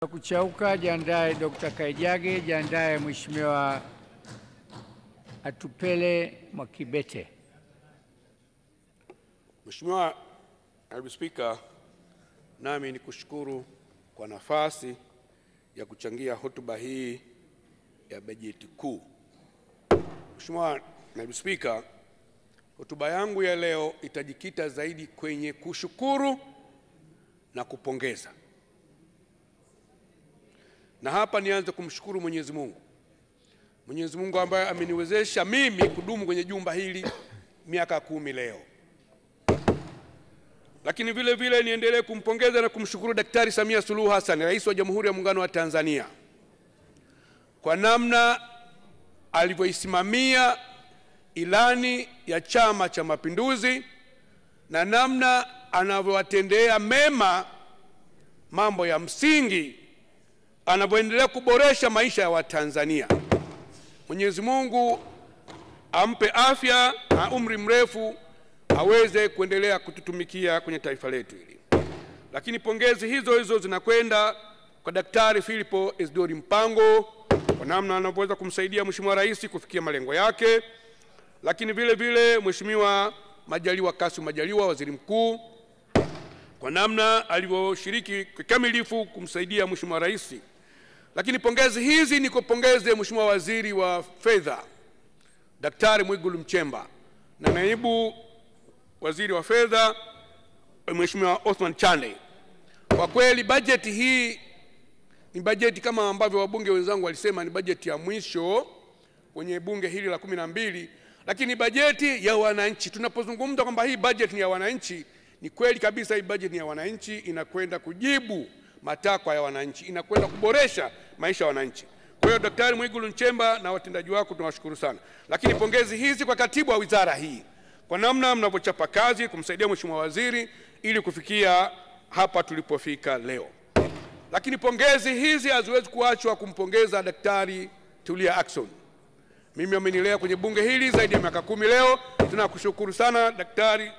Kuchauka, jiandae Dr. Kaijage, jiandae Mheshimiwa Atupele Mwakibete. Mheshimiwa Naibu Spika, nami nikushukuru kwa nafasi ya kuchangia hotuba hii ya bajeti kuu. Mheshimiwa Naibu Spika, hotuba yangu ya leo itajikita zaidi kwenye kushukuru na kupongeza. Na hapa nianze kumshukuru Mwenyezi Mungu. Mwenyezi Mungu ambaye ameniwezesha mimi kudumu kwenye jumba hili miaka 10 leo. Lakini vile vile niendelee kumpongeza na kumshukuru Daktari Samia Suluhu Hassan, Rais wa Jamhuri ya Muungano wa Tanzania, kwa namna alivyoisimamia ilani ya Chama cha Mapinduzi na namna anavyowatendea mema mambo ya msingi, anavyoendelea kuboresha maisha ya Watanzania. Mwenyezi Mungu ampe afya na umri mrefu aweze kuendelea kututumikia kwenye taifa letu hili. Lakini pongezi hizo zinakwenda kwa Daktari Philipo Isidori Mpango kwa namna anavyoweza kumsaidia Mheshimiwa Rais kufikia malengo yake. Lakini vile vile Mheshimiwa Majaliwa Kassim Majaliwa, Waziri Mkuu, kwa namna alivyoshiriki kikamilifu kumsaidia Mheshimiwa Rais. Lakini pongezi hizi ni kupongeze Mheshimiwa Waziri wa Fedha Daktari Mwigulu Nchemba na Naibu Waziri wa Fedha Mheshimiwa Othman Chande. Kwa kweli bajeti hii ni bajeti kama ambavyo wabunge wenzangu walisema, ni bajeti ya mwisho kwenye bunge hili la 12, lakini bajeti ya wananchi. Tunapozungumza kwamba hii bajeti ni ya wananchi, ni kweli kabisa hii bajeti ni ya wananchi, inakwenda kujibu matakwa ya wananchi, inakwenda kuboresha maisha ya wananchi. Kwa hiyo Daktari Mwigulu Nchemba na watendaji wako tunawashukuru sana. Lakini pongezi hizi kwa katibu wa wizara hii kwa namna mnavyochapa kazi kumsaidia Mheshimiwa Waziri ili kufikia hapa tulipofika leo. Lakini pongezi hizi haziwezi kuachwa kumpongeza Daktari Tulia Ackson. Mimi amenilea kwenye bunge hili zaidi ya miaka 10 leo. Tunakushukuru sana Daktari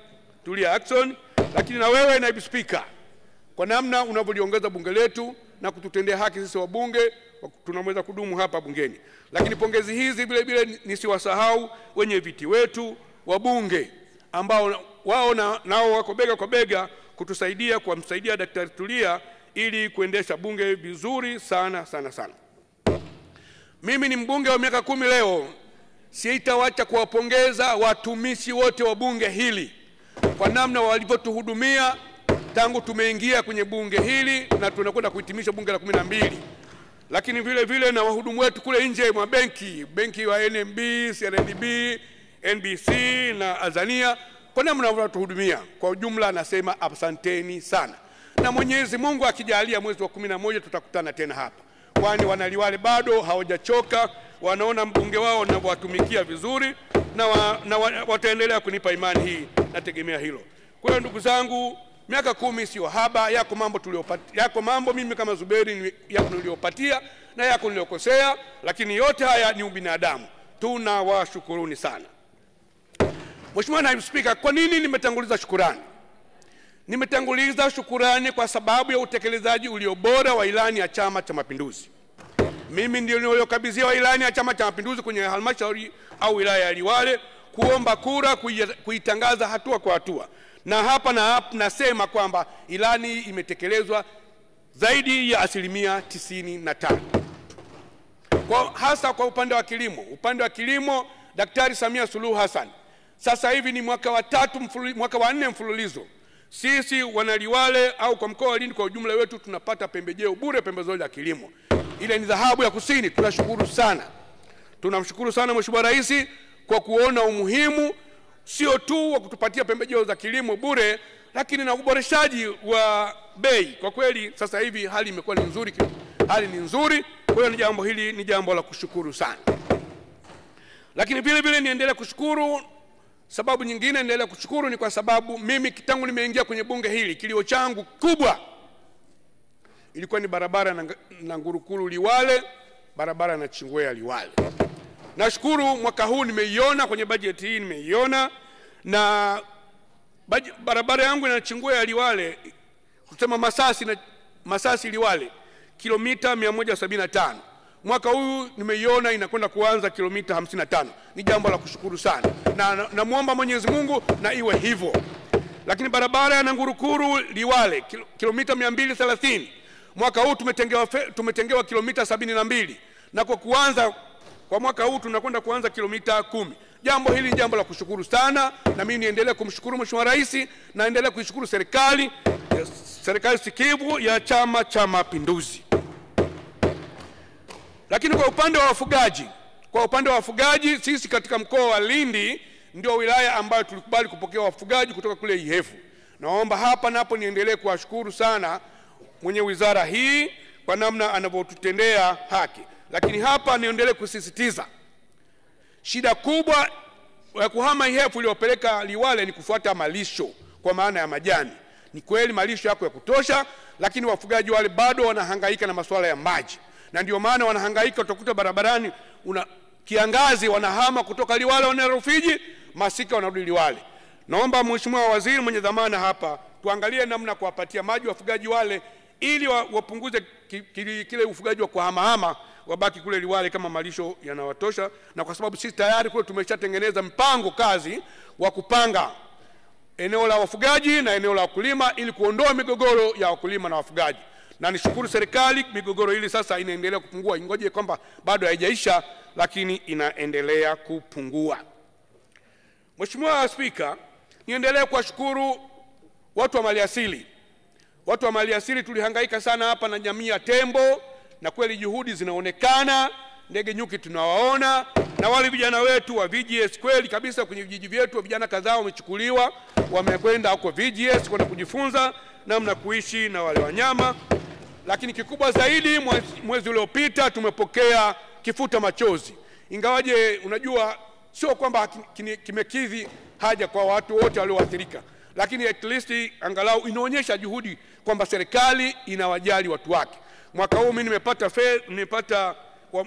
Tulia Ackson. Lakini na wewe Naibu Spika, kwa namna unavyoliongeza bunge letu na kututendea haki sisi wabunge tunaweza kudumu hapa bungeni. Lakini pongezi hizi vile vile nisiwasahau wenye viti wetu wa bunge ambao wao nao wako bega kwa bega kutusaidia kumsaidia Daktari Tulia ili kuendesha bunge vizuri sana. Mimi ni mbunge wa miaka 10 leo, sitawacha kuwapongeza watumishi wote wa bunge hili kwa namna walivyotuhudumia tangu tumeingia kwenye bunge hili na tunakwenda kuhitimisha bunge la 12. Lakini vile vile na wahudumu wetu kule nje mwa benki wa NMB, CRDB, NBC na Azania, kwa namna wanatuhudumia. Kwa ujumla nasema asanteni sana. Na Mwenyezi Mungu akijalia mwezi wa 11 tutakutana tena hapa. Kwani wanaliwale bado hawajachoka, wanaona mbunge wao na watumikia vizuri na wataendelea kunipa imani hii, nategemea hilo. Kwa hiyo ndugu zangu, miaka 10 sio haba. Yako mambo tuliyopatia, yako mambo mimi kama Zuberi yako niliyopatia na yako niliyokosea, lakini yote haya ni ubinadamu. Tunawashukuruni sana. Mheshimiwa Naibu Spika, kwa nini nimetanguliza shukurani? Nimetanguliza shukurani kwa sababu ya utekelezaji uliobora wa ilani ya Chama cha Mapinduzi. Mimi ndio niliyokabidhiwa ilani ya Chama cha Mapinduzi kwenye halmashauri au wilaya ya Liwale kuomba kura kuitangaza hatua kwa hatua. Na hapa nasema kwamba ilani imetekelezwa zaidi ya 95%. Hasa kwa upande wa kilimo. Upande wa kilimo Daktari Samia Suluhu Hassan, sasa hivi ni mwaka wa 4 mfululizo sisi wanaliwale au kwa mkoa wa Lindi kwa ujumla wetu tunapata pembejeo bure, pembejeo za kilimo. Ile ni dhahabu ya kusini. Tunashukuru sana. Tunamshukuru sana Mheshimiwa Rais kwa kuona umuhimu sio tu wa kutupatia pembejeo za kilimo bure, lakini na uboreshaji wa bei. Kwa kweli sasa hivi hali imekuwa ni nzuri, hali ni nzuri. Kwa hiyo jambo hili ni jambo la kushukuru sana. Lakini vile vile niendelea kushukuru, sababu nyingine niendelea kushukuru ni kwa sababu mimi tangu nimeingia kwenye bunge hili kilio changu kubwa ilikuwa ni barabara na Ngurukuru Liwale, barabara na Chingwea Liwale. Nashukuru mwaka huu nimeiona kwenye bajeti hii, nimeiona na barabara yangu na Chingwea Liwale kusema Masasi Liwale kilomita 175. Mwaka huu nimeiona inakwenda kuanza kilomita 55. Ni jambo la kushukuru sana, na namuomba Mwenyezi Mungu na iwe hivyo. Lakini barabara ya Nangurukuru Liwale kilomita 230, mwaka huu tumetengewa kilomita 72, na kwa kuanza kwa mwaka huu tunakwenda kuanza kilomita 10. Jambo hili ni jambo la kushukuru sana, na mimi niendelee kumshukuru Mheshimiwa Rais, na endelee kuishukuru serikali sikivu ya Chama cha Mapinduzi. Lakini kwa upande wa wafugaji, sisi katika mkoa wa Lindi ndio wilaya ambayo tulikubali kupokea wafugaji kutoka kule Ihefu. Naomba hapa napo niendelee kuwashukuru sana mwenye wizara hii kwa namna anavyotutendea haki. Lakini hapa niendelee kusisitiza, shida kubwa ya kuhama Ihefu iliyopeleka Liwale ni kufuata malisho, kwa maana ya majani. Ni kweli malisho yako ya kutosha, lakini wafugaji wale bado wanahangaika na masuala ya maji, na ndio maana wanahangaika. Utakuta barabarani kiangazi wanahama kutoka Liwale wanaenda Rufiji, masika wanarudi Liwale. Naomba Mheshimiwa Waziri mwenye dhamana hapa tuangalie namna kuwapatia maji wafugaji wale, ili wapunguze kile ufugaji wa kuhamahama, wabaki kule Liwale kama malisho yanawatosha. Na kwa sababu sisi tayari kule tumeshatengeneza mpango kazi wa kupanga eneo la wafugaji na eneo la wakulima, ili kuondoa migogoro ya wakulima na wafugaji. Na nishukuru serikali, migogoro hili sasa inaendelea kupungua, ingoje kwamba bado haijaisha, lakini inaendelea kupungua. Mheshimiwa Spika, niendelee kuwashukuru watu wa maliasili. Watu wa maliasili tulihangaika sana hapa na jamii ya tembo, na kweli juhudi zinaonekana, ndege nyuki tunawaona, na wale vijana wetu wa VGS kweli kabisa kwenye vijiji vyetu vijana kadhaa wamechukuliwa, wamekwenda huko VGS kwenda kujifunza namna kuishi na wale wanyama. Lakini kikubwa zaidi, mwezi uliopita tumepokea kifuta machozi. Ingawaje unajua sio kwamba kimekidhi haja kwa watu wote walioathirika, lakini at least angalau inaonyesha juhudi kwamba serikali inawajali watu wake. Mwaka huu mimi nimepata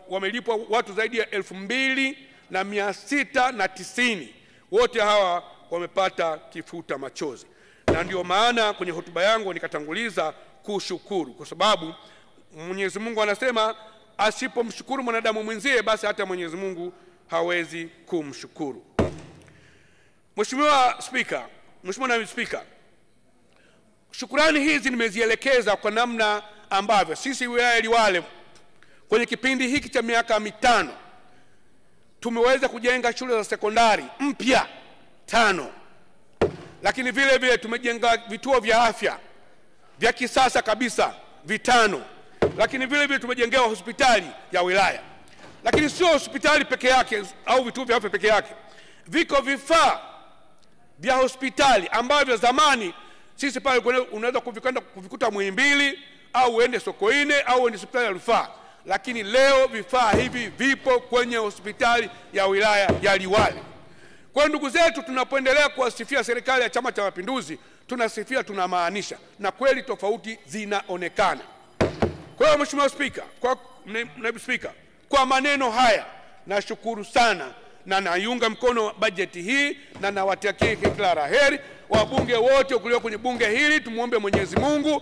wamelipwa watu zaidi ya 2690. Wote hawa wamepata kifuta machozi. Na ndio maana kwenye hotuba yangu nikatanguliza kushukuru, kwa sababu Mwenyezi Mungu anasema asipomshukuru mwanadamu mwenzie basi hata Mwenyezi Mungu hawezi kumshukuru. Mheshimiwa Naibu Spika, shukrani hizi nimezielekeza kwa namna ambavyo sisi wilaya ya Liwale kwenye kipindi hiki cha miaka 5 tumeweza kujenga shule za sekondari mpya 5, lakini vile vile tumejenga vituo vya afya vya kisasa kabisa 5, lakini vile vile tumejengewa hospitali ya wilaya. Lakini sio hospitali peke yake au vituo vya afya peke yake, viko vifaa vya hospitali ambavyo zamani sisi pale unaweza kuvikuta Muhimbili au uende Sokoine au uende hospitali ya rufaa, lakini leo vifaa hivi vipo kwenye hospitali ya wilaya ya Liwale. Kwa ndugu zetu, tunapoendelea kuwasifia serikali ya Chama cha Mapinduzi, tunasifia tunamaanisha, na kweli tofauti zinaonekana. Kwa hiyo Mheshimiwa Spika, Naibu Spika, kwa maneno haya nashukuru sana na naiunga mkono bajeti hii, na nawatakia kila la heri wabunge wote kulio kwenye bunge hili. Tumuombe Mwenyezi Mungu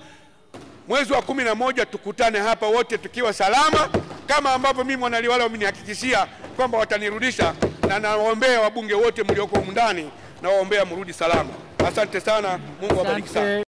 mwezi wa 11 tukutane hapa wote tukiwa salama, kama ambavyo mimi mwana Liwale wamenihakikishia kwamba watanirudisha, na nawaombea wabunge wote mlioko humu ndani, na waombea mrudi salama. Asante sana, Mungu awabariki sana.